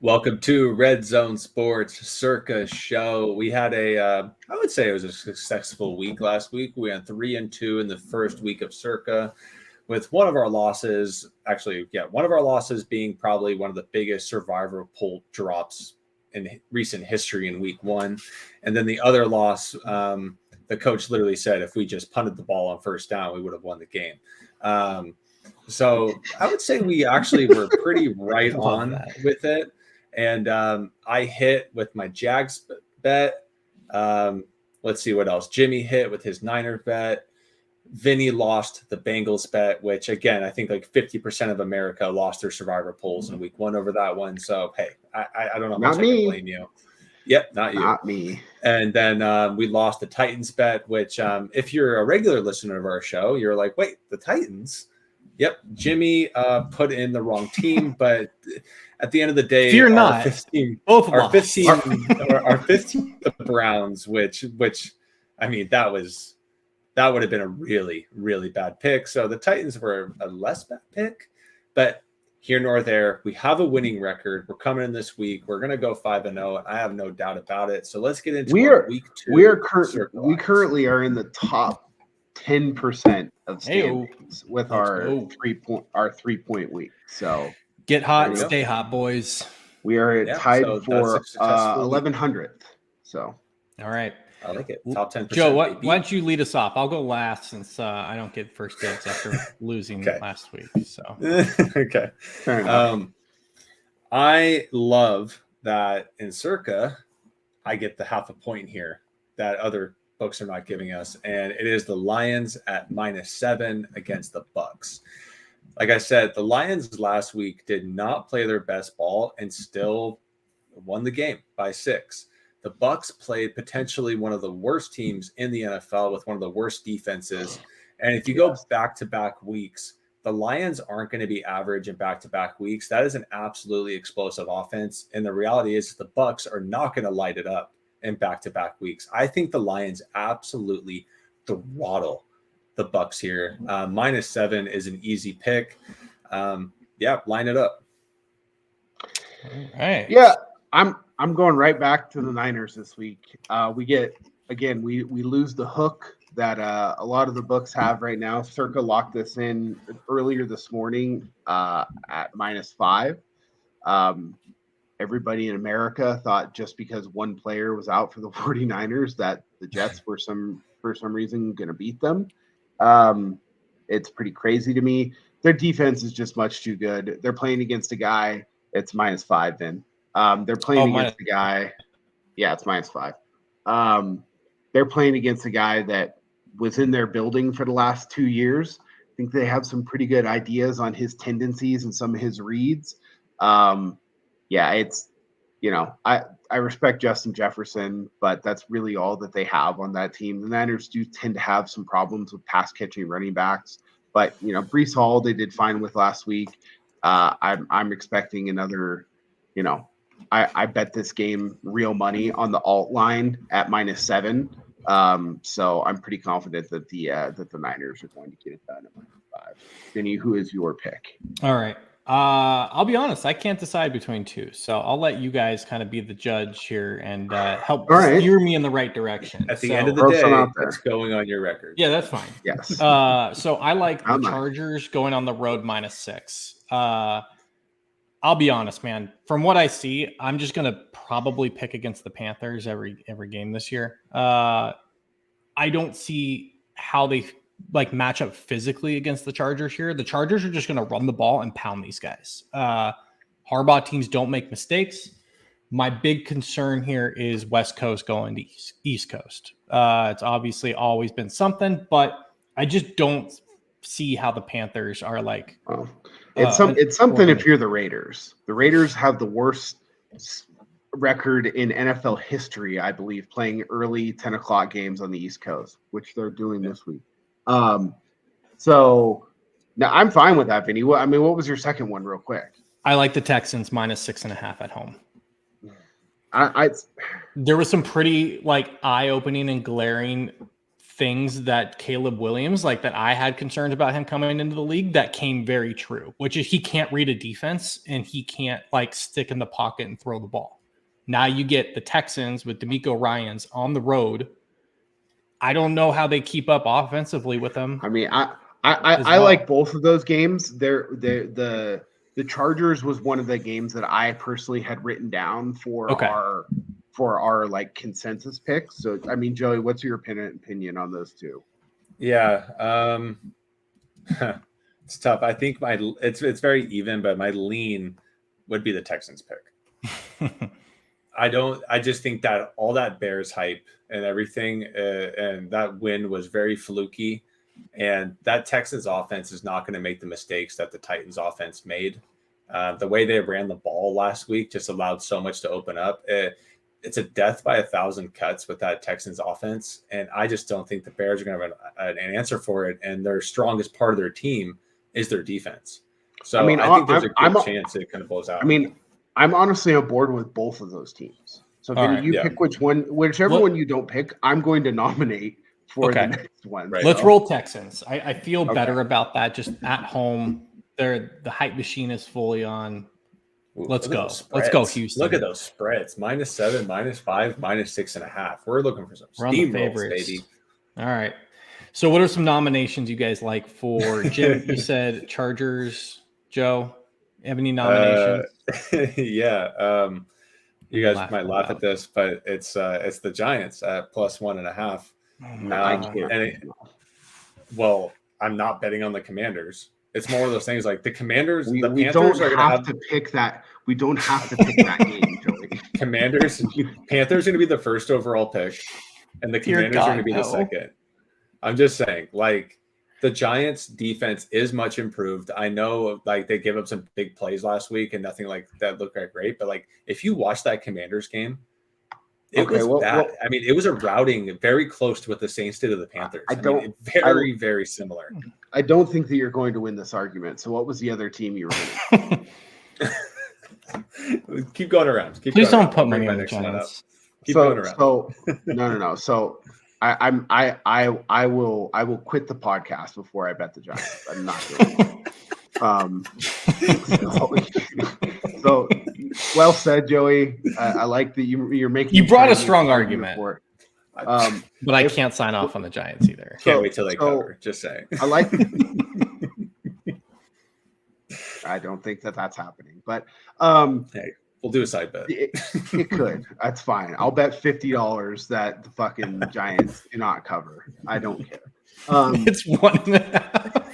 Welcome to Red Zone Sports Circa show. We had I would say it was a successful week last week. We went 3-2 in the first week of Circa, with one of our losses, one of our losses being probably one of the biggest survivor pool drops in recent history in week one. And then the other loss, the coach literally said if we just punted the ball on first down, we would have won the game. So I would say we actually were pretty right on with it. And I hit with my Jags bet. Let's see what else. Jimmy hit with his Niner bet. Vinny lost the Bengals bet, which again, I think like 50% of America lost their survivor pools in week one over that one. So, hey, I don't know how much I can blame you. Yep, not you. Not me. And then we lost the Titans bet, which if you're a regular listener of our show, you're like, wait, the Titans? Yep, Jimmy put in the wrong team, but at the end of the day, fear not. Both our 15, the Browns, which I mean, that would have been a really, really bad pick. So the Titans were a less bad pick, but here nor there, we have a winning record. We're coming in this week. We're going to go 5-0. I have no doubt about it. So let's get into week two. We currently are in the top 10% of standings with our 3-point week. So get hot, stay hot, boys. We are tied for 1100th. So all right. I like it. Top 10%. Joe, why don't you lead us off? I'll go last since I don't get first dibs after losing last week. So okay. I love that in Circa, I get the half a point here that other books are not giving us, and it is the Lions at -7 against the Bucks. Like I said, the Lions last week did not play their best ball and still won the game by 6. The Bucks played potentially one of the worst teams in the NFL with one of the worst defenses. And if you go back-to-back weeks, the Lions aren't going to be average in back-to-back weeks. That is an absolutely explosive offense. And the reality is the Bucks are not going to light it up in back-to-back weeks. I think the Lions absolutely throttle the Bucks here. -7 is an easy pick. Line it up. All right. Yeah, I'm going right back to the Niners this week. We lose the hook that a lot of the books have right now. Circa locked this in earlier this morning at -5. Everybody in America thought just because one player was out for the 49ers that the Jets were for some reason going to beat them. It's pretty crazy to me. Their defense is just much too good. They're playing against a guy. It's -5 then. They're playing against a guy. Yeah, it's -5. They're playing against a guy that was in their building for the last 2 years. I think they have some pretty good ideas on his tendencies and some of his reads. It's, I respect Justin Jefferson, but that's really all that they have on that team. The Niners do tend to have some problems with pass catching running backs, but Breece Hall they did fine with last week. I'm expecting another, I bet this game real money on the alt line at -7. So I'm pretty confident that the Niners are going to get it done at -5. Vinny, who is your pick? All right. I'll be honest, I can't decide between two, so I'll let you guys kind of be the judge here and help steer me in the right direction. At the end of the day, it's going on your record. Yeah, that's fine. Yes. So I like the Chargers going on the road -6. I'll be honest, man. From what I see, I'm just going to probably pick against the Panthers every game this year. I don't see how they match up physically against the Chargers here. The Chargers are just going to run the ball and pound these guys. Harbaugh teams don't make mistakes. My big concern here is West Coast going to East Coast. It's obviously always been something, but I just don't see how the Panthers are like. Well, it's something if you're the Raiders. The Raiders have the worst record in NFL history, I believe, playing early 10 o'clock games on the East Coast, which they're doing this week. So now I'm fine with that, Vinny. What was your second one real quick? I like the Texans -6.5 at home. There was some pretty eye-opening and glaring things that Caleb Williams, like that I had concerns about him coming into the league, that came very true, which is he can't read a defense and he can't like stick in the pocket and throw the ball. Now you get the Texans with D'Amico Ryans on the road. I don't know how they keep up offensively with them. I mean, I like both of those games. The Chargers was one of the games that I personally had written down for our like consensus picks. So, I mean, Joey, what's your opinion on those two? Yeah, it's tough. I think it's very even, but my lean would be the Texans pick. I just think that all that Bears hype and everything, and that win was very fluky. And that Texans offense is not going to make the mistakes that the Titans offense made. The way they ran the ball last week just allowed so much to open up. It's a death by 1,000 cuts with that Texans offense. And I just don't think the Bears are going to have an answer for it. And their strongest part of their team is their defense. So I mean, I think there's a good chance it kind of blows out. I mean, I'm honestly on board with both of those teams. So pick whichever one you don't pick, I'm going to nominate for the next one. Right. Let's roll Texans. I feel better about that. Just at home, the hype machine is fully on. Let's go. Let's go, Houston. Look at those spreads: -7, -5, -6.5. We're looking for some steamrolls, baby. All right. So, what are some nominations you guys like for Jim? You said Chargers. Joe, you have any nominations? Yeah. You guys might laugh at this, but it's the Giants at +1.5. Well, I'm not betting on the Commanders. It's more of those things like the Commanders. The Panthers are going to have to pick that. We don't have to pick that game, Joey. Panthers are going to be the first overall pick, and the Commanders are going to be the second. I'm just saying, like, the Giants' defense is much improved. I know, like, they gave up some big plays last week, and nothing like that looked like great. But like, if you watch that Commanders game, it was bad. I mean, it was a routing very close to what the Saints did to the Panthers. Very similar. I don't think that you're going to win this argument. So, what was the other team you were winning? Keep going around. Please don't put money on the Giants. Keep going around. So, no. So, I will quit the podcast before I bet the Giants. I'm not doing it. So well said, Joey. I like that you're making. You brought a strong argument. But I can't sign off on the Giants either. Can't wait till they cover. Just saying. I like. I don't think that's happening, but hey, we'll do a side bet. It could. That's fine. I'll bet $50 that the fucking Giants do not cover. I don't care. It's 1.5.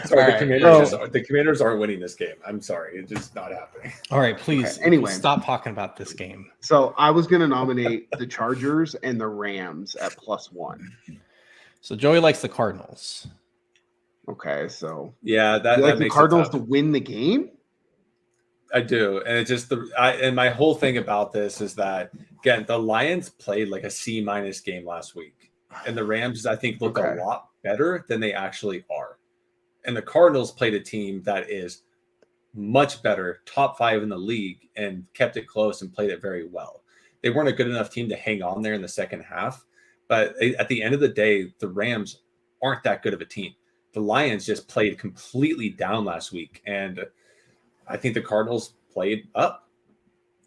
Sorry, the Commanders aren't winning this game. I'm sorry, it's just not happening. All right, please. Okay, anyway, stop talking about this game. So I was going to nominate the Chargers and the Rams at +1. So Joey likes the Cardinals. Okay, so yeah, that makes the Cardinals to win the game. I do, and it's just and my whole thing about this is that again, the Lions played like a C- game last week, and the Rams I think look a lot better than they actually are, and the Cardinals played a team that is much better, top 5 in the league, and kept it close and played it very well. They weren't a good enough team to hang on there in the second half, but at the end of the day, the Rams aren't that good of a team. The Lions just played completely down last week, and I think the Cardinals played up.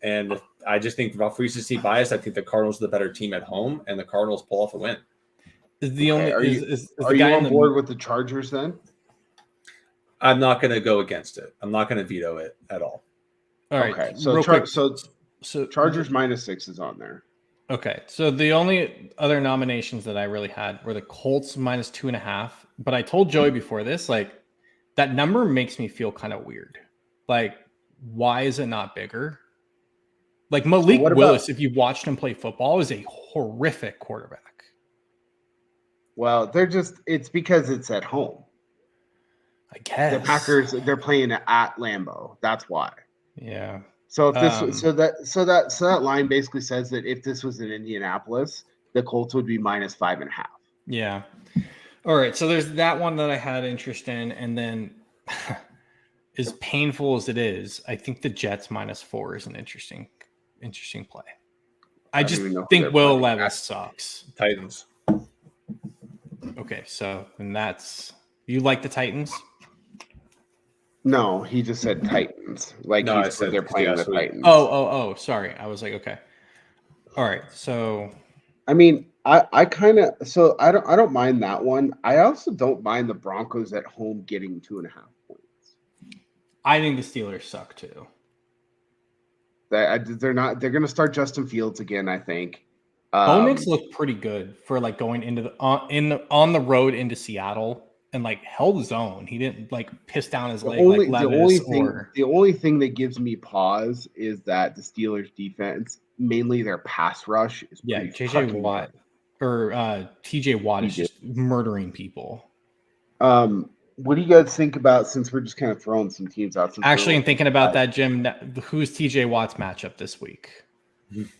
And I just think for recency bias, I think the Cardinals are the better team at home, and the Cardinals pull off a win. Are you on board with the Chargers then? I'm not going to go against it. I'm not going to veto it at all. All right. Okay. So Chargers -6 is on there. Okay, so the only other nominations that I really had were the Colts -2.5. But I told Joey before this, like, that number makes me feel kind of weird. Like, why is it not bigger? Like, Malik Willis, if you watched him play football, is a horrific quarterback. Well, it's because it's at home. I guess. The Packers, they're playing at Lambeau. That's why. Yeah. So if this that line basically says that if this was in Indianapolis, the Colts would be -5.5. Yeah. All right. So there's that one that I had interest in, and then as painful as it is, I think the Jets -4 is an interesting play. I don't just even know who think they're Will playing. Levis sucks. Titans. Okay, so and you like the Titans? No, he just said Titans. Like No, I said said they're playing the we- Titans. Oh, sorry. I was like, okay. All right, so I mean, I kind of I don't mind that one. I also don't mind the Broncos at home getting 2.5 points. I think the Steelers suck too. They're going to start Justin Fields again, I think. Bo Nix looked pretty good for like going into the on the road into Seattle and like held his own. He didn't like piss down his leg like Levis the only thing that gives me pause is that the Steelers defense, mainly their pass rush, is pretty JJ Watt good. or TJ Watt is just murdering people. What do you guys think about, since we're just kind of throwing some teams out? Actually, I'm thinking about that, Jim. Who's TJ Watt's matchup this week?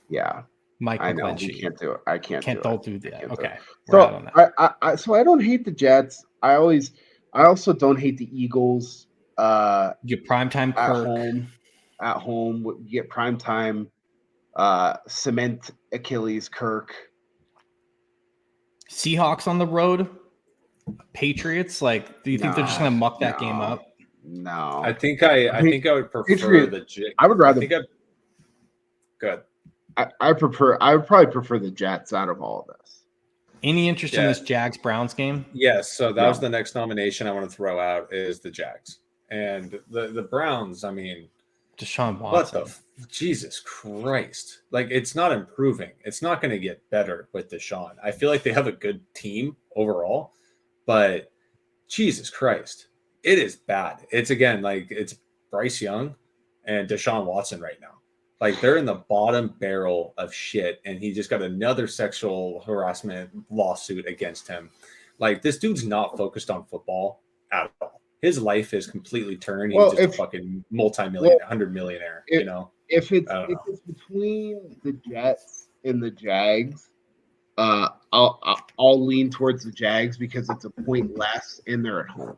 Yeah, Mike I know. McGlinchey. We can't do it. I can't do that. Okay. So so I don't hate the Jets. I also don't hate the Eagles. You get primetime Kirk. At home, you get primetime cement Achilles Kirk. Seahawks on the road. Patriots, like, do you think they're just gonna muck that game up? No. I think I would prefer the Jets. I would rather. Good. I would probably prefer the Jets out of all of this. Any interest in this Jags-Browns game? Yes. So that was the next nomination I want to throw out is the Jags. And the Browns, I mean, Deshaun Watson. What the Jesus Christ. Like, it's not improving. It's not going to get better with Deshaun. I feel like they have a good team overall, but Jesus Christ, it is bad. It's again, like, it's Bryce Young and Deshaun Watson right now. Like, they're in the bottom barrel of shit, and he just got another sexual harassment lawsuit against him. Like, this dude's not focused on football at all. His life is completely turned. He's just a fucking multi-millionaire, 100 millionaire, you know? If it's between the Jets and the Jags, I'll lean towards the Jags because it's a point less and they're at home.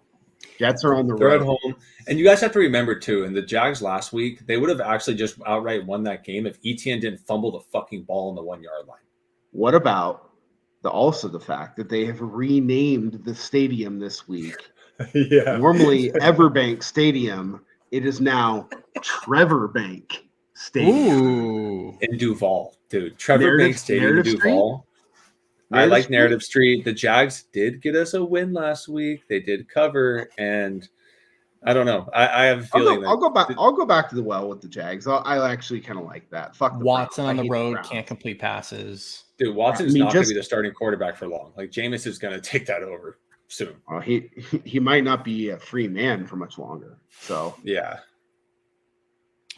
Jets are on the road. They're at home. And you guys have to remember, too, in the Jags last week, they would have actually just outright won that game if Etienne didn't fumble the fucking ball on the 1-yard line. What about the fact that they have renamed the stadium this week? Yeah. Normally Everbank Stadium, it is now Trevor Bank Stadium. Ooh. In Duval, dude. Trevor Bank Stadium in Duval. I like Narrative Street. The Jags did get us a win last week. They did cover, and I don't know. I have a feeling I'll go back to the well with the Jags. I actually kind of like that. Fuck the Watson Browns. on the road can't complete passes. Dude, Watson's not going to be the starting quarterback for long. Like, Jameis is going to take that over soon. Well, he might not be a free man for much longer. So yeah.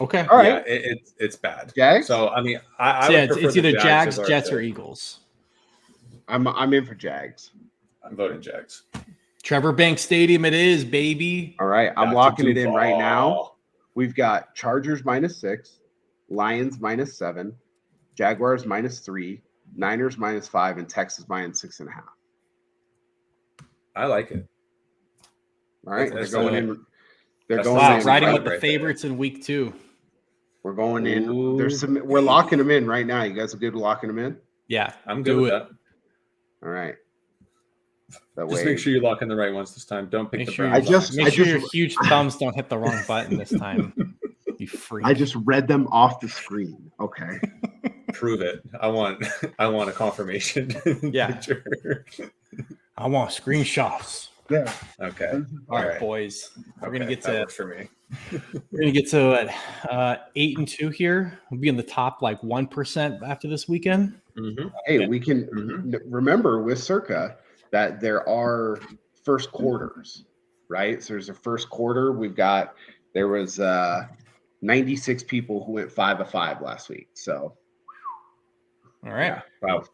Okay. All right. Yeah, it's bad. Jags. So I mean, it's either Jags, Jets, or Eagles. I'm in for Jags. I'm voting Jags. Trevor Bank Stadium, it is, baby. All right, I'm locking it in right now. We've got Chargers -6, Lions -7, Jaguars -3, Niners -5, and Texas -6.5. I like it. All right, they're going in. Riding with the favorites in week 2. We're going in. We're locking them in right now. You guys are good with locking them in? Yeah, I'm good with that. All right. Just make sure you're locking the right ones this time. Don't pick the Browns. Make sure your huge thumbs don't hit the wrong button this time. You freak. I just read them off the screen. Okay. Prove it. I want a confirmation. Yeah. I want screenshots. Yeah. Okay. All right, boys. We're gonna get to for me. We're gonna get to 8-2 here. We'll be in the top like 1% after this weekend. Mm-hmm. Hey, we can remember with Circa that there are first quarters, right? So there's a first quarter. There was 96 people who went 5 of 5 last week. So, all right, yeah. Wow,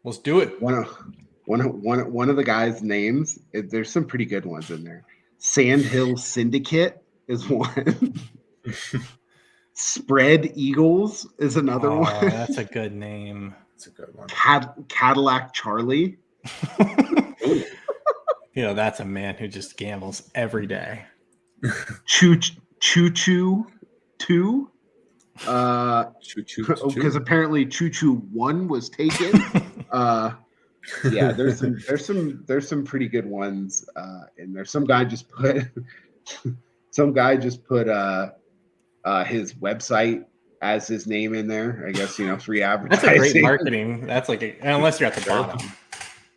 let's do it. One of the guys' names. There's some pretty good ones in there. Sandhill Syndicate is one. Spread Eagles is another one. That's a good name. That's a good one. Cadillac Charlie. That's a man who just gambles every day. Choo Choo 2. Because apparently Choo Choo 1 was taken. Yeah, there's some pretty good ones in there. Some guy just put his website as his name in there. I guess free advertising. That's a great marketing. That's unless you're at the bottom.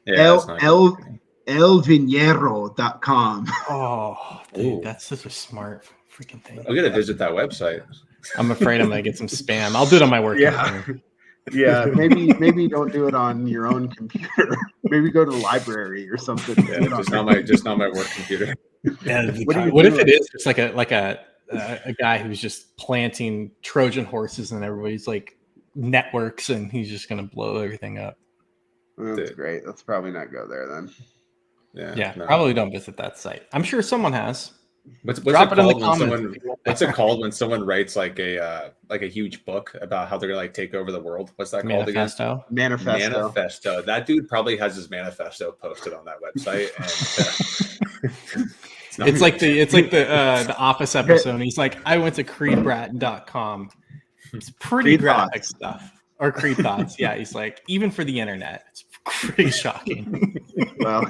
Yeah, elvinero.com. Oh, dude, that's such a smart freaking thing. I'm gonna visit that website. I'm afraid I'm gonna get some spam. I'll do it on my work. Yeah, maybe don't do it on your own computer. Maybe go to the library or something. Yeah, just not my work computer. Yeah, what if it is just like a guy who's just planting Trojan horses and everybody's like networks and he's just gonna blow everything up? That's great. Let's probably not go there then. Yeah, probably don't visit that site. I'm sure someone has. What's it called when someone writes like a huge book about how they're gonna take over the world? What's that called again? Manifesto. That dude probably has his manifesto posted on that website. And, it's like the Office episode. He's like, I went to creedbrat.com. It's pretty graphic stuff. Or Creed Thoughts. Yeah, he's like, even for the internet, it's pretty shocking. Well,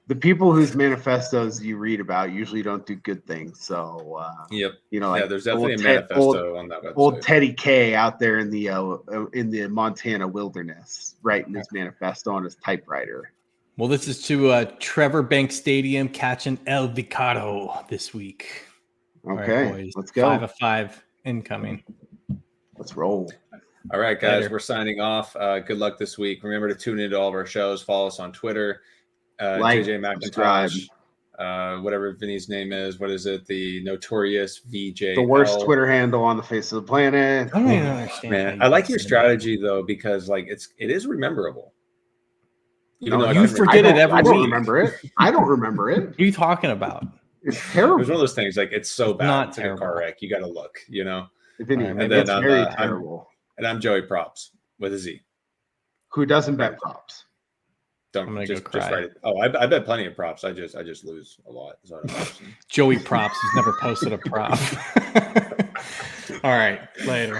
the people whose manifestos you read about usually don't do good things. So, there's definitely a manifesto on that website. Old Teddy K out there in the Montana wilderness writing his manifesto on his typewriter. Well, this is to Trevor Bank Stadium catching El Vicaro this week. Okay, boys. Let's go. 5 of 5 incoming. Let's roll. All right, guys, we're signing off. Good luck this week. Remember to tune into all of our shows. Follow us on Twitter. JJ McIntosh, whatever Vinny's name is. What is it? The Notorious VJ. The worst Twitter handle on the face of the planet. I don't even understand. Man, I like your strategy though, because like it is rememberable. You forget it every week. I don't remember it. What are you talking about? It's terrible. It's one of those things like it's so bad. Not it's like a car wreck. You got to look. It's very terrible. And I'm Joey Props with a Z. Who doesn't bet props? I'm just cry. write it. Oh, I bet plenty of props. I just lose a lot. Joey Props has never posted a prop. All right, later.